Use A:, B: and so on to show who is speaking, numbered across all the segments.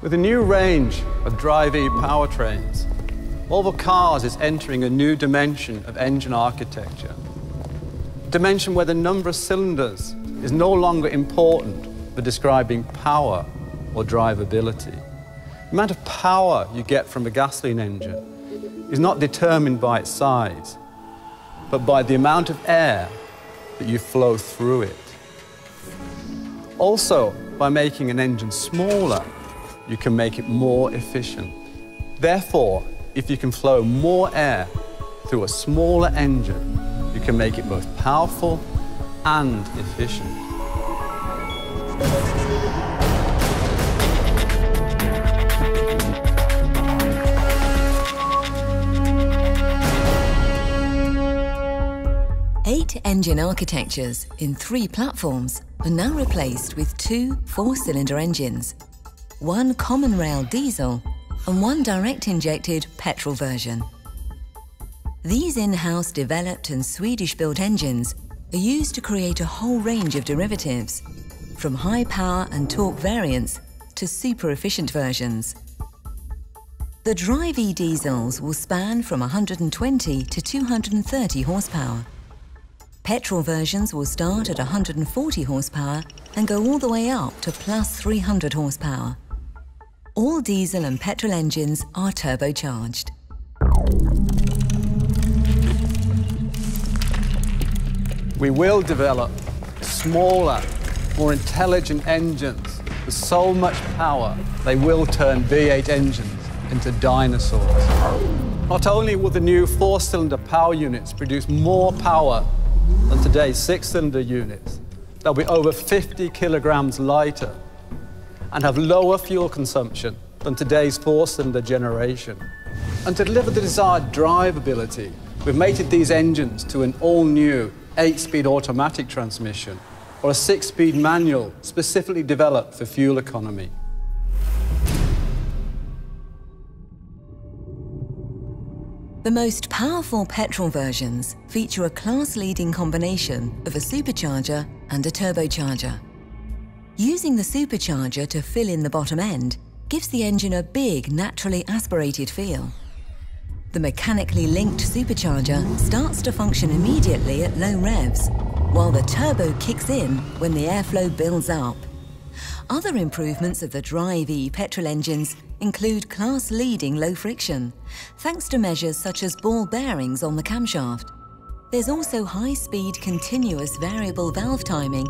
A: With a new range of Drive-E powertrains, Volvo Cars is entering a new dimension of engine architecture. A dimension where the number of cylinders is no longer important for describing power or drivability. The amount of power you get from a gasoline engine is not determined by its size, but by the amount of air that you flow through it. Also, by making an engine smaller, you can make it more efficient. Therefore, if you can flow more air through a smaller engine, you can make it both powerful and efficient.
B: Eight engine architectures in 3 platforms are now replaced with 2 4-cylinder engines, 1 common rail diesel and 1 direct-injected petrol version. These in-house developed and Swedish-built engines are used to create a whole range of derivatives, from high power and torque variants to super-efficient versions. The Drive-E diesels will span from 120 to 230 horsepower. Petrol versions will start at 140 horsepower and go all the way up to plus 300 horsepower. All diesel and petrol engines are turbocharged.
A: We will develop smaller, more intelligent engines with so much power they will turn V8 engines into dinosaurs. Not only will the new 4-cylinder power units produce more power than today's 6-cylinder units, they'll be over 50 kilograms lighter and have lower fuel consumption than today's 4-cylinder generation. And to deliver the desired drivability, we've mated these engines to an all-new 8-speed automatic transmission or a 6-speed manual specifically developed for fuel economy.
B: The most powerful petrol versions feature a class-leading combination of a supercharger and a turbocharger. Using the supercharger to fill in the bottom end gives the engine a big, naturally aspirated feel. The mechanically linked supercharger starts to function immediately at low revs, while the turbo kicks in when the airflow builds up. Other improvements of the Drive-E petrol engines include class-leading low friction, thanks to measures such as ball bearings on the camshaft. There's also high-speed continuous variable valve timing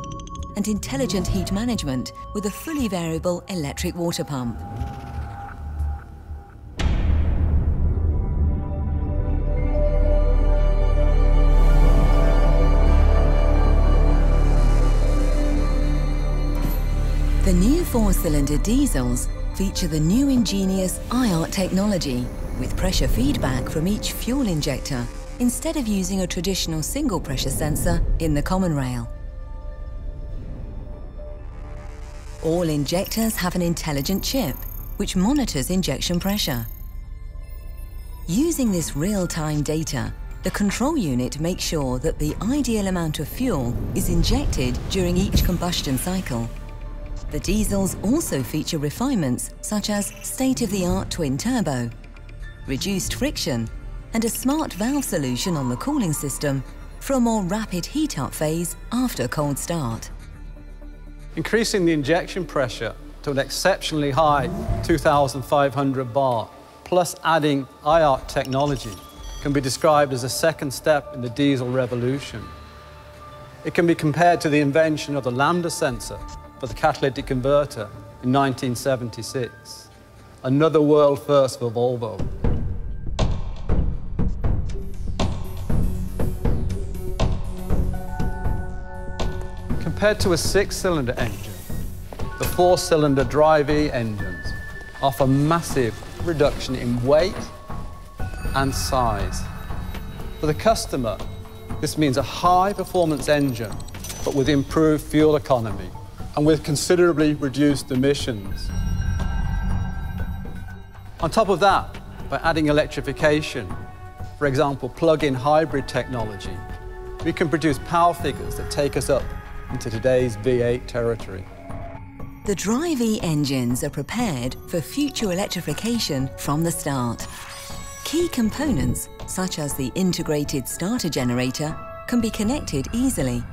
B: and intelligent heat management with a fully variable electric water pump. The new 4-cylinder diesels feature the new ingenious IART technology with pressure feedback from each fuel injector instead of using a traditional single pressure sensor in the common rail. All injectors have an intelligent chip which monitors injection pressure. Using this real-time data, the control unit makes sure that the ideal amount of fuel is injected during each combustion cycle. The diesels also feature refinements such as state-of-the-art twin turbo, reduced friction, and a smart valve solution on the cooling system for a more rapid heat-up phase after cold start.
A: Increasing the injection pressure to an exceptionally high 2,500 bar, plus adding IART technology, can be described as a second step in the diesel revolution. It can be compared to the invention of the lambda sensor for the catalytic converter in 1976. Another world first for Volvo. Compared to a 6-cylinder engine, the 4-cylinder Drive-E engines offer massive reduction in weight and size. For the customer, this means a high-performance engine, but with improved fuel economy and with considerably reduced emissions. On top of that, by adding electrification, for example, plug-in hybrid technology, we can produce power figures that take us up into today's V8 territory.
B: The Drive E engines are prepared for future electrification from the start. Key components, such as the integrated starter generator, can be connected easily,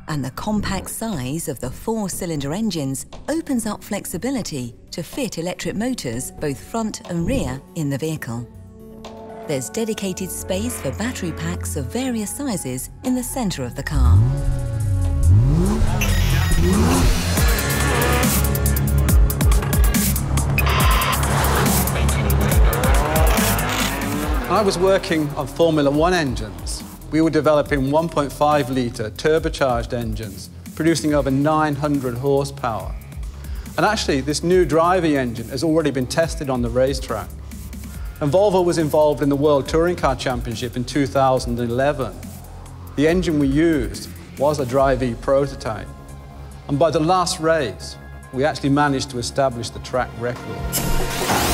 B: and the compact size of the 4-cylinder engines opens up flexibility to fit electric motors both front and rear in the vehicle. There's dedicated space for battery packs of various sizes in the centre of the car.
A: When I was working on Formula One engines, we were developing 1.5-litre turbocharged engines, producing over 900 horsepower. And actually, this new Drive E engine has already been tested on the racetrack. And Volvo was involved in the World Touring Car Championship in 2011. The engine we used was a Drive E prototype. And by the last race, we actually managed to establish the track record.